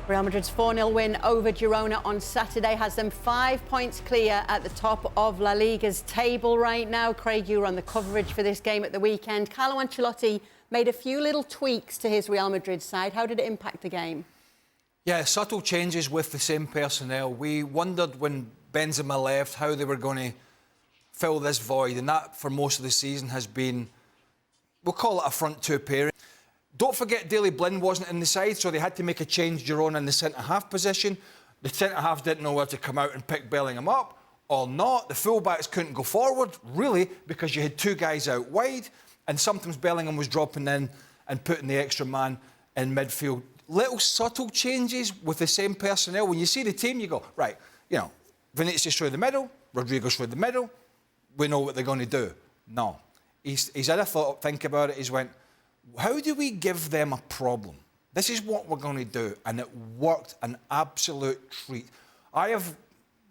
Real Madrid's 4-0 win over Girona on Saturday has them 5 points clear at the top of La Liga's table right now. Craig, you were on the coverage for this game at the weekend. Carlo Ancelotti made a few little tweaks to his Real Madrid side. How did it impact the game? Yeah, subtle changes with the same personnel. We wondered when Benzema left how they were going to fill this void, and that for most of the season has been, we'll call it a front two pairing. Don't forget Daley Blind wasn't in the side, so they had to make a change Girona in the centre-half position. The centre-halves didn't know whether to come out and pick Bellingham up or not. The full-backs couldn't go forward, really, because you had two guys out wide, and sometimes Bellingham was dropping in and putting the extra man in midfield. Little subtle changes with the same personnel. When you see the team, you go, right, you know, Vinícius through the middle, Rodrigo's through the middle, we know what they're going to do. No. He's had a thought, think about it, he's went, how do we give them a problem? This is what we're going to do. And it worked an absolute treat. I have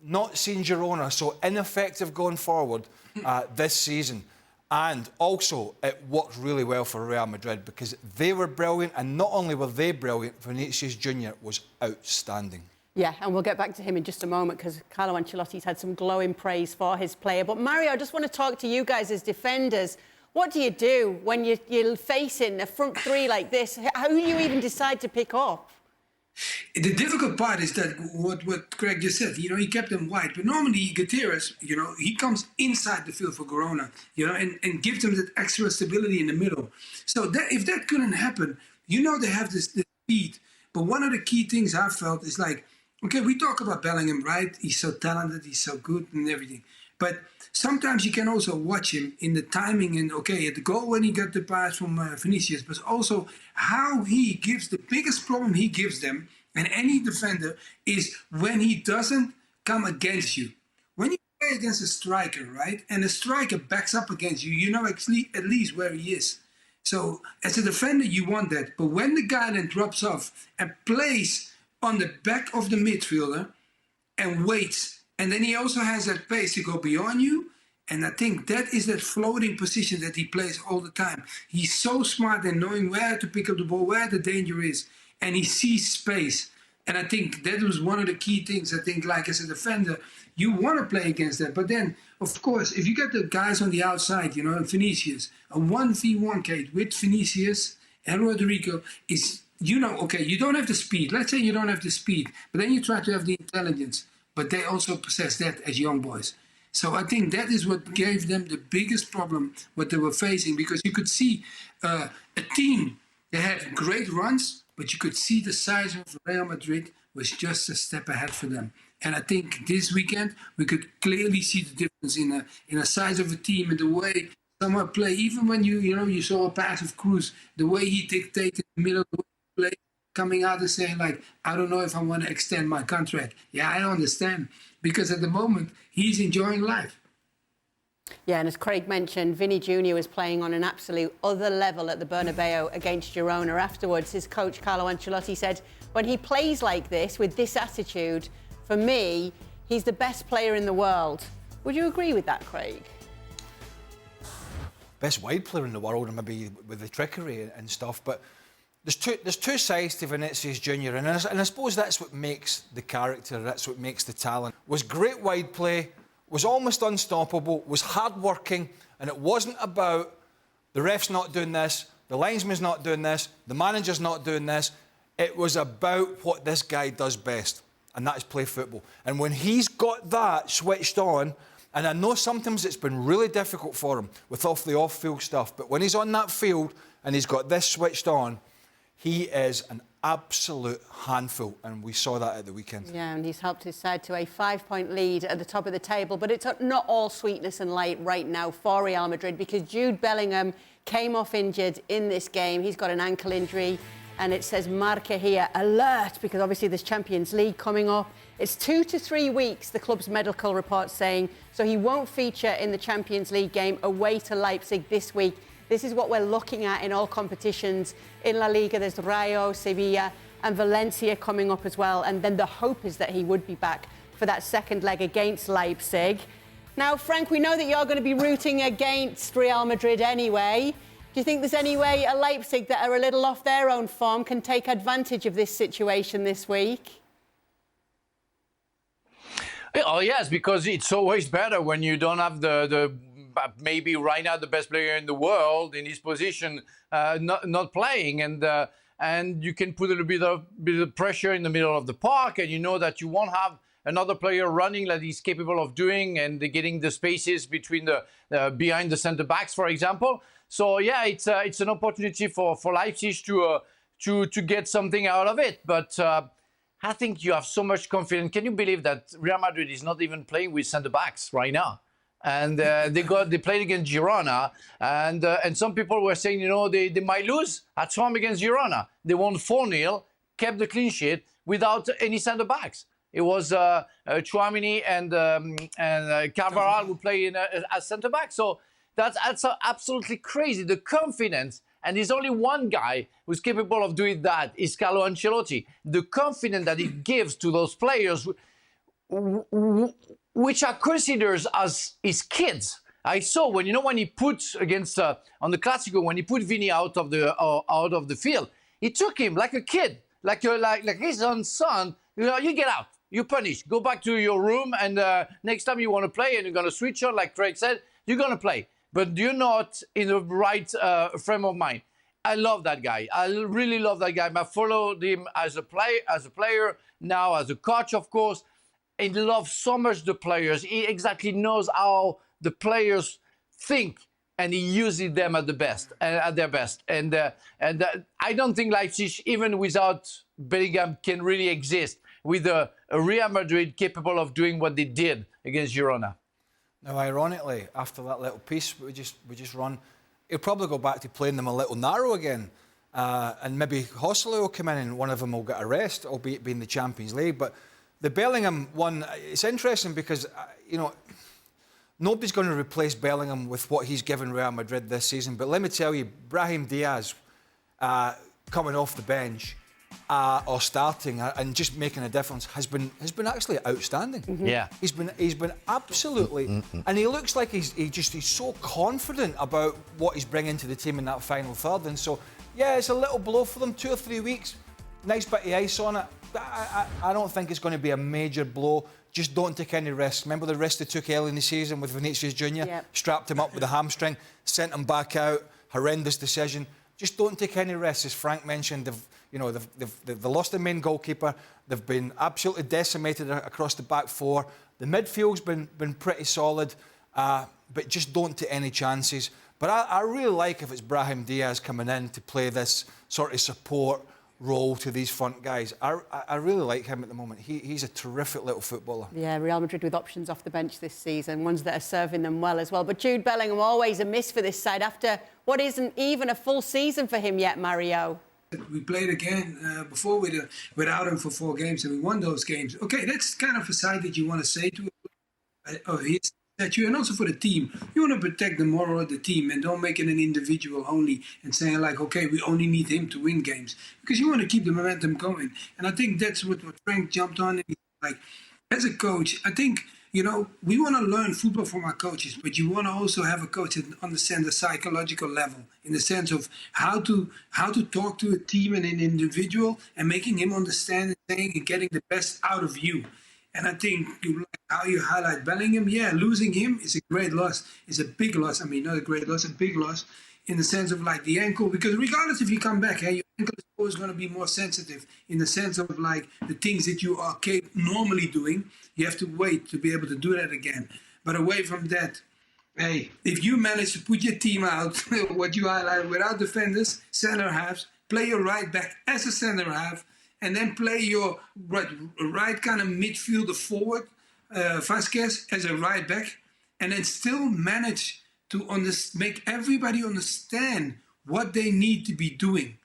not seen Girona so ineffective going forward this season. And also, it worked really well for Real Madrid because they were brilliant. And not only were they brilliant, Vinícius Júnior was outstanding. Yeah, and we'll get back to him in just a moment because Carlo Ancelotti's had some glowing praise for his player. But Mario, I just want to talk to you guys as defenders. What do you do when you're facing a front three like this? How do you even decide to pick up? The difficult part is that what Craig just said, you know, he kept them wide. But normally Gutierrez, you know, he comes inside the field for Girona, you know, and gives them that extra stability in the middle. So that, if that couldn't happen, you know they have this speed. But one of the key things I felt is like, okay, we talk about Bellingham, right? He's so talented, he's so good and everything. But sometimes you can also watch him in the timing and, okay, at the goal when he got the pass from Vinícius, but also how he gives, the biggest problem he gives them, and any defender, is when he doesn't come against you. When you play against a striker, right, and a striker backs up against you, you know at least where he is. So as a defender, you want that. But when the guy then drops off and plays on the back of the midfielder and waits, and then he also has that pace to go beyond you. And I think that is that floating position that he plays all the time. He's so smart in knowing where to pick up the ball, where the danger is. And he sees space. And I think that was one of the key things. I think, like as a defender, you want to play against that. But then, of course, if you get the guys on the outside, you know, and Vinícius, a 1v1 case with Vinícius and Rodrigo is, you know, okay, you don't have the speed. Let's say you don't have the speed. But then you try to have the intelligence. But they also possess that as young boys. So I think that is what gave them the biggest problem, what they were facing, because you could see a team that had great runs, but you could see the size of Real Madrid was just a step ahead for them. And I think this weekend we could clearly see the difference in the size of a team and the way someone play. Even when you saw a pass of Cruz, the way he dictated the middle of the play, coming out and saying, like, I don't know if I want to extend my contract. Yeah, I understand. Because at the moment, he's enjoying life. Yeah, and as Craig mentioned, Vini Jr was playing on an absolute other level at the Bernabeu against Girona. Afterwards, his coach, Carlo Ancelotti, said, when he plays like this, with this attitude, for me, he's the best player in the world. Would you agree with that, Craig? Best wide player in the world, and maybe with the trickery and stuff, but There's two sides to Vinícius Júnior, and I suppose that's what makes the character, that's what makes the talent. Was great wide play, was almost unstoppable, was hard-working, and it wasn't about the ref's not doing this, the linesman's not doing this, the manager's not doing this. It was about what this guy does best, and that is play football. And when he's got that switched on, and I know sometimes it's been really difficult for him with the off-field stuff, but when he's on that field and he's got this switched on, he is an absolute handful, and we saw that at the weekend. Yeah, and he's helped his side to a 5-point lead at the top of the table, but it's not all sweetness and light right now for Real Madrid because Jude Bellingham came off injured in this game. He's got an ankle injury, and it says Marca here, alert, because obviously there's Champions League coming up. It's 2 to 3 weeks, the club's medical report saying, so he won't feature in the Champions League game away to Leipzig this week. This is what we're looking at in all competitions. In La Liga, there's Rayo, Sevilla and Valencia coming up as well. And then the hope is that he would be back for that second leg against Leipzig. Now, Frank, we know that you're going to be rooting against Real Madrid anyway. Do you think there's any way Leipzig, that are a little off their own form, can take advantage of this situation this week? Oh, yes, because it's always better when you don't have the maybe right now the best player in the world in his position not playing, and you can put a little bit of pressure in the middle of the park, and you know that you won't have another player running like he's capable of doing and getting the spaces between behind the centre backs, for example. So yeah, it's an opportunity for Leipzig to get something out of it, but. I think you have so much confidence. Can you believe that Real Madrid is not even playing with centre backs right now? And they played against Girona, and some people were saying, you know, they might lose at home against Girona. They won 4-0, kept the clean sheet without any centre backs. It was Tchouaméni and Carvajal who play as centre back. So that's absolutely crazy. The confidence. And there's only one guy who's capable of doing that, is Carlo Ancelotti. The confidence that he gives to those players, which are considered as his kids. I saw when he put against on the Clásico, when he put Vini out of the field, he took him like a kid, like his own son. You know, you get out, you punish, go back to your room, and next time you want to play and you're going to switch on, like Craig said, you're going to play. But you're not in the right frame of mind. I love that guy. I really love that guy. I followed him as a player, now as a coach, of course. He loves so much the players. He exactly knows how the players think, and he uses them at their best. And I don't think Leipzig, even without Bellingham, can really exist with a Real Madrid capable of doing what they did against Girona. Now, ironically, after that little piece we just run, he'll probably go back to playing them a little narrow again, and maybe Joselu will come in and one of them will get a rest, albeit being the Champions League. But the Bellingham one, it's interesting because you know, nobody's going to replace Bellingham with what he's given Real Madrid this season. But let me tell you, Brahim Diaz coming off the bench. Or starting and just making a difference has been actually outstanding. Mm-hmm. Yeah, he's been absolutely, and he looks like he's so confident about what he's bringing to the team in that final third. And so, yeah, it's a little blow for them, 2 or 3 weeks, nice bit of ice on it. I don't think it's going to be a major blow. Just don't take any risks. Remember the risk they took early in the season with Vinícius Júnior? Yep. Strapped him up with a hamstring, sent him back out. Horrendous decision. Just don't take any risks. As Frank mentioned, they've lost their main goalkeeper. They've been absolutely decimated across the back four. The midfield's been pretty solid, but just don't take any chances. But I really like if it's Brahim Diaz coming in to play this sort of support role to these front guys. I really like him at the moment. He's a terrific little footballer. Yeah, Real Madrid with options off the bench this season, ones that are serving them well as well. But Jude Bellingham, always a miss for this side after what isn't even a full season for him yet, Mario. We played again before without him for 4 games, and we won those games. Okay, that's kind of a side that you want to say to his statue, and also for the team. You want to protect the moral of the team and don't make it an individual only and saying like, okay, we only need him to win games, because you want to keep the momentum going. And I think that's what Frank jumped on. Like, as a coach, I think, you know, we want to learn football from our coaches, but you want to also have a coach that understands the psychological level in the sense of how to talk to a team and an individual and making him understand and saying and getting the best out of you. And I think how you highlight Bellingham, yeah, losing him is a great loss. It's a big loss. I mean, not a great loss, a big loss in the sense of like the ankle, because regardless if you come back, your ankle is always going to be more sensitive in the sense of like the things that you are normally doing. You have to wait to be able to do that again. But away from that, hey, if you manage to put your team out, what you highlight, without defenders, center halves, play your right back as a center half, and then play your right kind of midfielder forward, Vasquez as a right back, and then still manage to make everybody understand what they need to be doing.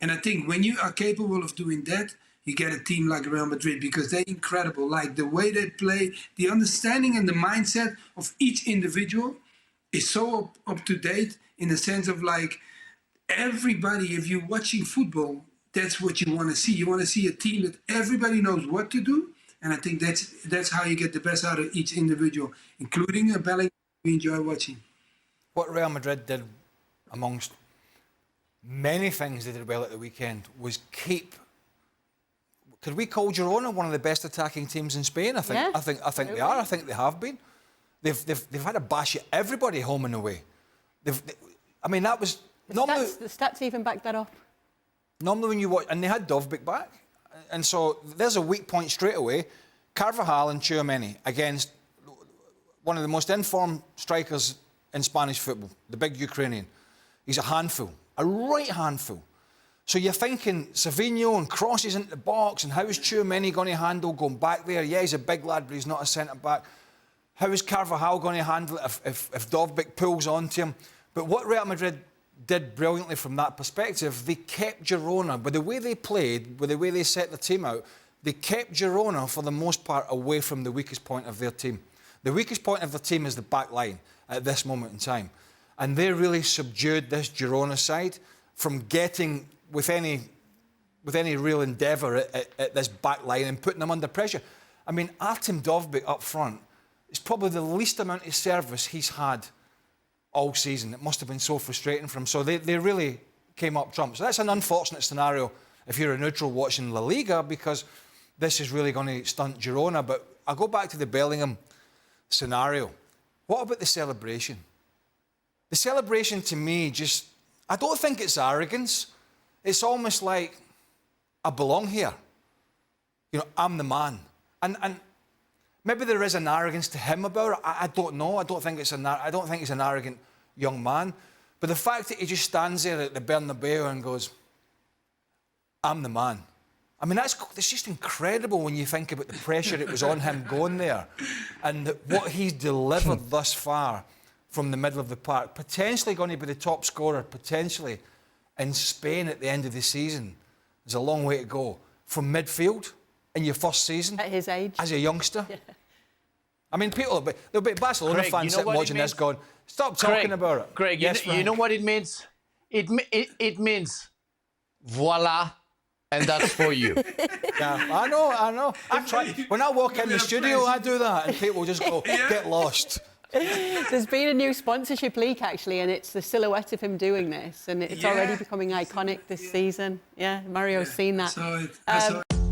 And I think when you are capable of doing that, you get a team like Real Madrid, because they're incredible. Like the way they play, the understanding and the mindset of each individual is so up to date in the sense of like everybody, if you're watching football, that's what you want to see. You want to see a team that everybody knows what to do. And I think that's how you get the best out of each individual, including a Bellingham we enjoy watching. What Real Madrid did amongst many things they did well at the weekend was keep. Could we call Girona one of the best attacking teams in Spain? I think they are. I think they have been. They've had to bash everybody home and away. I mean, that was normally the stats even back that up. Normally when you watch, and they had Dovbyk back, and so there's a weak point straight away. Carvajal and Tchouaméni against one of the most informed strikers in Spanish football, the big Ukrainian. He's a handful, a right handful. So you're thinking Savinho and crosses into the box, and how is Tchouaméni going to handle going back there? Yeah, he's a big lad, but he's not a centre-back. How is Carvajal going to handle it if Dovbyk pulls onto him? But what Real Madrid did brilliantly from that perspective, they kept Girona, with the way they played, with the way they set the team out, they kept Girona, for the most part, away from the weakest point of their team. The weakest point of the team is the back line at this moment in time. And they really subdued this Girona side from getting with any real endeavour at this back line and putting them under pressure. I mean, Artem Dovbyk up front is probably the least amount of service he's had all season. It must have been so frustrating for him. So they really came up trumps. So that's an unfortunate scenario if you're a neutral watching La Liga, because this is really going to stunt Girona. But I'll go back to the Bellingham scenario. What about the celebration? The celebration, to me, just... I don't think it's arrogance. It's almost like, I belong here. You know, I'm the man. And maybe there is an arrogance to him about it. I don't know. I don't think he's an arrogant young man. But the fact that he just stands there at the Bernabeu and goes, I'm the man. I mean, that's just incredible when you think about the pressure it was on him going there, and what he's delivered thus far from the middle of the park. Potentially going to be the top scorer, potentially, in Spain at the end of the season. There's a long way to go. From midfield, in your first season. At his age. As a youngster. Yeah. I mean, there'll be Barcelona fans sitting watching this going, stop talking about it. Craig, you know what it means? It means, voila, and that's for you. Yeah, I know. I try. When I walk in the studio, I do that, and people just go, get lost. There's been a new sponsorship leak, actually, and it's the silhouette of him doing this, and it's already becoming iconic this season. Yeah, Mario's seen that. I saw it.